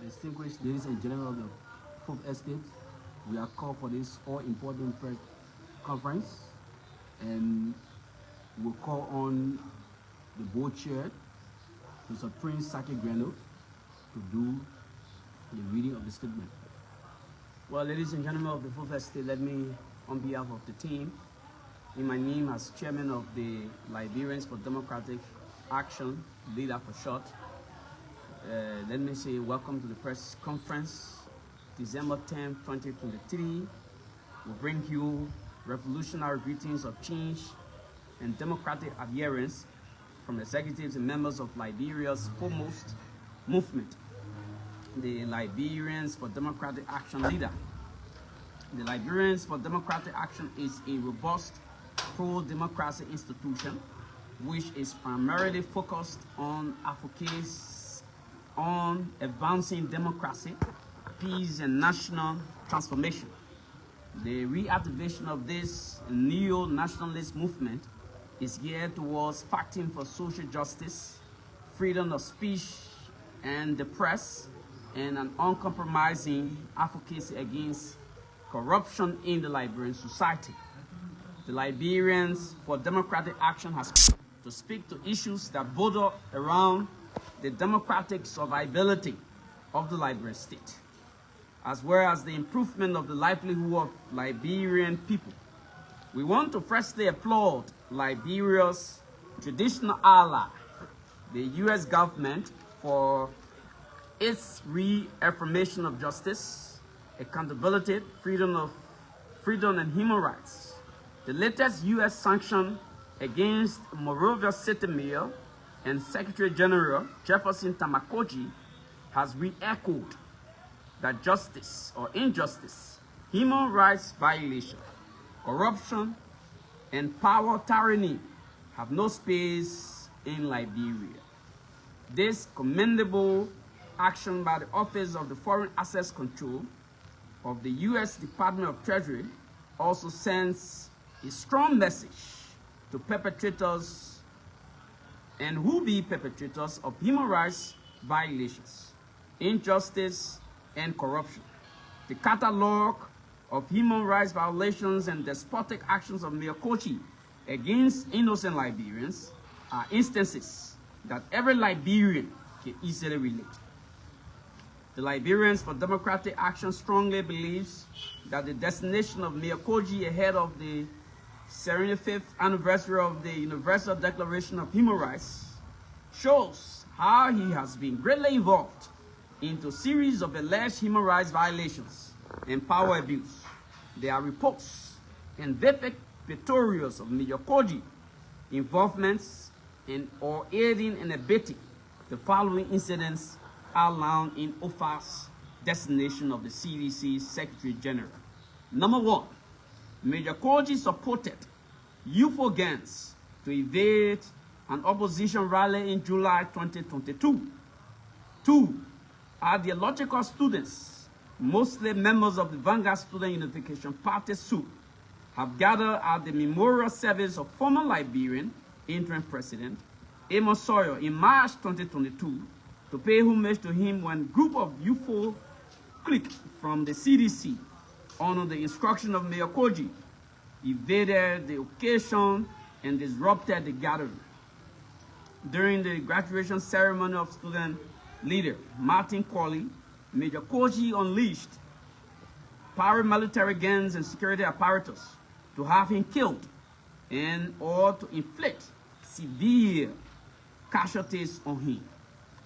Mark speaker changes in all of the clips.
Speaker 1: Distinguished ladies and gentlemen of the Fourth Estate, we are called for this all-important press conference, and we'll call on the board chair, Mr. Prince Saki Greno, to do the reading of the statement. Well, ladies and gentlemen of the Fourth Estate, let me, on behalf of the team, in my name as chairman of the Liberians for Democratic Action, LIDA for short, let me say welcome to the press conference, December 10, 2023. We bring you revolutionary greetings of change and democratic adherence from executives and members of Liberia's foremost movement, the Liberians for Democratic Action LIDA. The Liberians for Democratic Action is a robust pro-democracy institution which is primarily focused on advocacy on advancing democracy, peace, and national transformation. The reactivation of this neo-nationalist movement is geared towards fighting for social justice, freedom of speech and the press, and an uncompromising advocacy against corruption in the Liberian society. The Liberians for Democratic Action has to speak to issues that border around the democratic survivability of the Liberian state, as well as the improvement of the livelihood of Liberian people. We want to firstly applaud Liberia's traditional ally, the U.S. government, for its reaffirmation of justice, accountability, freedom and human rights. The latest U.S. sanction against Monrovia City Mayor and Secretary General Jefferson Tamakoji has re-echoed that justice or injustice, human rights violation, corruption, and power tyranny have no space in Liberia. This commendable action by the Office of the Foreign Assets Control of the U.S. Department of Treasury also sends a strong message to perpetrators and would-be perpetrators of human rights violations, injustice, and corruption. The catalog of human rights violations and despotic actions of Mayor Kochi against innocent Liberians are instances that every Liberian can easily relate. The Liberians for Democratic Action strongly believes that the designation of Mayor Kochi ahead of the 75th anniversary of the Universal Declaration of Human Rights shows how he has been greatly involved into a series of alleged human rights violations and power abuse. There are reports and vivid pictorials of Mayor Kochi involvements in or aiding and abetting the following incidents outlined in OFA's designation of the CDC Secretary General. Number 1, Mayor Kochi supported UFO gangs to evade an opposition rally in July 2022. 2, ideological students, mostly members of the Vanguard Student Unification Party SUP, have gathered at the memorial service of former Liberian interim president Amos Sawyer in March 2022 to pay homage to him when a group of UFO clique from the CDC, under the instruction of Mayor Kochi, evaded the occasion and disrupted the gathering. During the graduation ceremony of student leader Martin Corley, Mayor Kochi unleashed paramilitary gangs and security apparatus to have him killed and or to inflict severe casualties on him.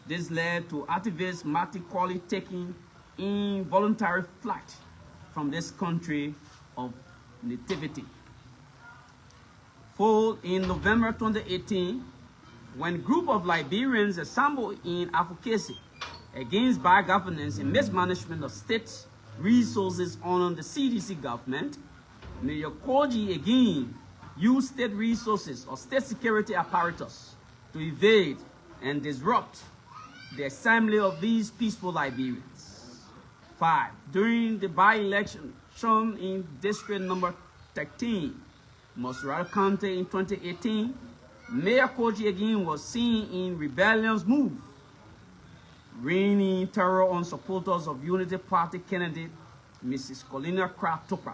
Speaker 1: This led to activist Martin Corley taking involuntary flight from this country of nativity. In November 2018, when a group of Liberians assembled in advocacy against bad governance and mismanagement of state resources under the CDC government, Mayor Kochi again used state resources or state security apparatus to evade and disrupt the assembly of these peaceful Liberians. 5. During the by-election shown in District Number 13, Monrovia County in 2018, Mayor Kochi again was seen in rebellious move, raining terror on supporters of Unity Party candidate Mrs. Colina Kratopa.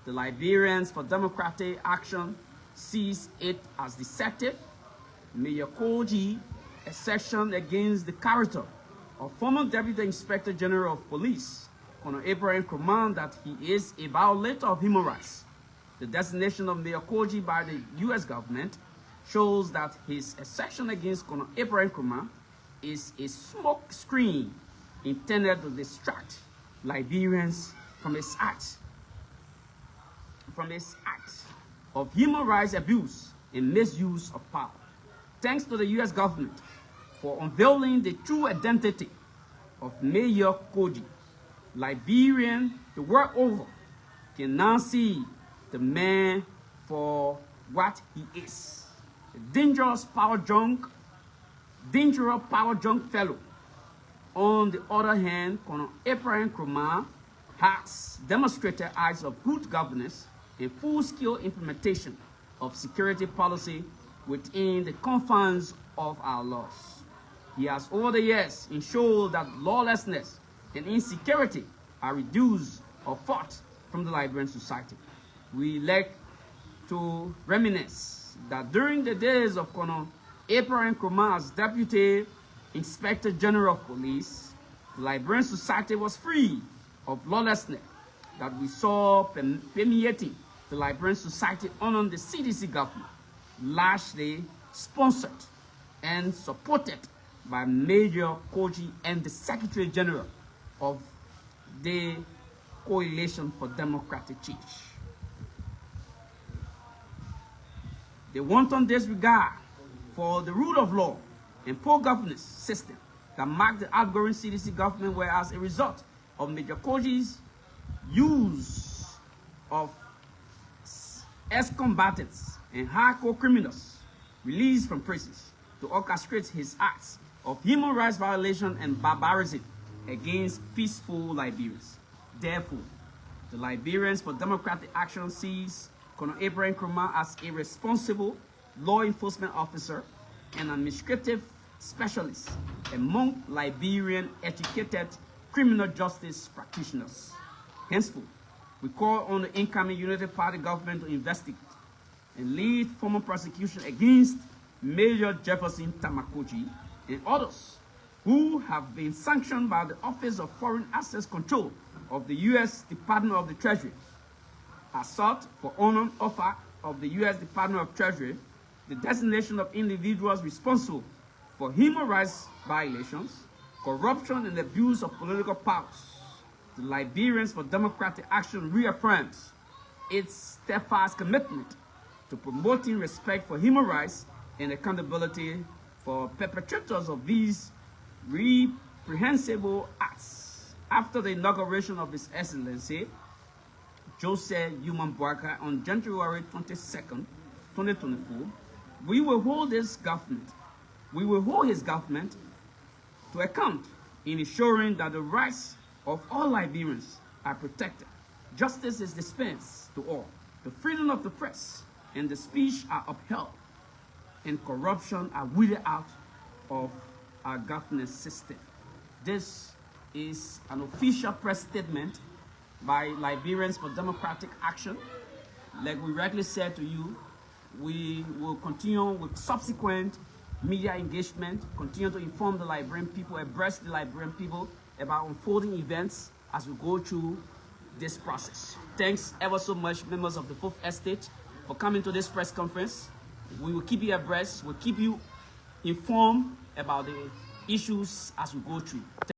Speaker 1: The Liberians for Democratic Action sees it as deceptive. Mayor Koji, a section against the character of former Deputy Inspector General of Police, Colonel Abraham Nkrumah, that he is a violator of human rights. The designation of Mayor Koji by the U.S. government shows that his section against Colonel Abraham Nkrumah is a smoke screen intended to distract Liberians from his act of human rights abuse and misuse of power. Thanks to the U.S. government for unveiling the true identity of Mayor Koji, Liberians the world over can now see the man for what he is. A dangerous power junk fellow. On the other hand, Colonel Abraham Nkrumah has demonstrated acts of good governance and full-scale implementation of security policy within the confines of our laws. He has over the years ensured that lawlessness and insecurity are reduced or fought from the Liberian society. We like to reminisce that during the days of Colonel Abraham Nkrumah as Deputy Inspector General of Police, the Liberian society was free of lawlessness that we saw permeating the Liberian society under the CDC government, largely sponsored and supported by Major Koji and the Secretary General of the Coalition for Democratic Change. The wanton disregard for the rule of law and poor governance system that marked the outgoing CDC government were as a result of Major Koji's use of ex-combatants and hardcore criminals released from prisons to orchestrate his acts of human rights violation and barbarism against peaceful Liberians. Therefore, the Liberians for Democratic Action sees Colonel Abraham Nkrumah as a responsible law enforcement officer and administrative specialist among Liberian educated criminal justice practitioners. Henceforth, we call on the incoming Unity Party government to investigate and lead formal prosecution against Major Jefferson Tamakoji and others who have been sanctioned by the Office of Foreign Assets Control of the U.S. Department of the Treasury. Assault for honor offer of the U.S. Department of Treasury, the designation of individuals responsible for human rights violations, corruption, and abuse of political powers. The Liberians for Democratic Action reaffirms its steadfast commitment to promoting respect for human rights and accountability for perpetrators of these reprehensible acts. After the inauguration of His Excellency Joseph Human Boaka on January 22nd, 2024, we will hold his government to account in ensuring that the rights of all Liberians are protected, justice is dispensed to all, the freedom of the press and the speech are upheld, and corruption are weeded out of our governance system. This is an official press statement by Liberians for Democratic Action. Like we rightly said to you, we will continue with subsequent media engagement, continue to inform the Liberian people, abreast the Liberian people about unfolding events as we go through this process. Thanks ever so much, members of the Fourth Estate, for coming to this press conference. We will keep you abreast, we'll keep you informed about the issues as we go through.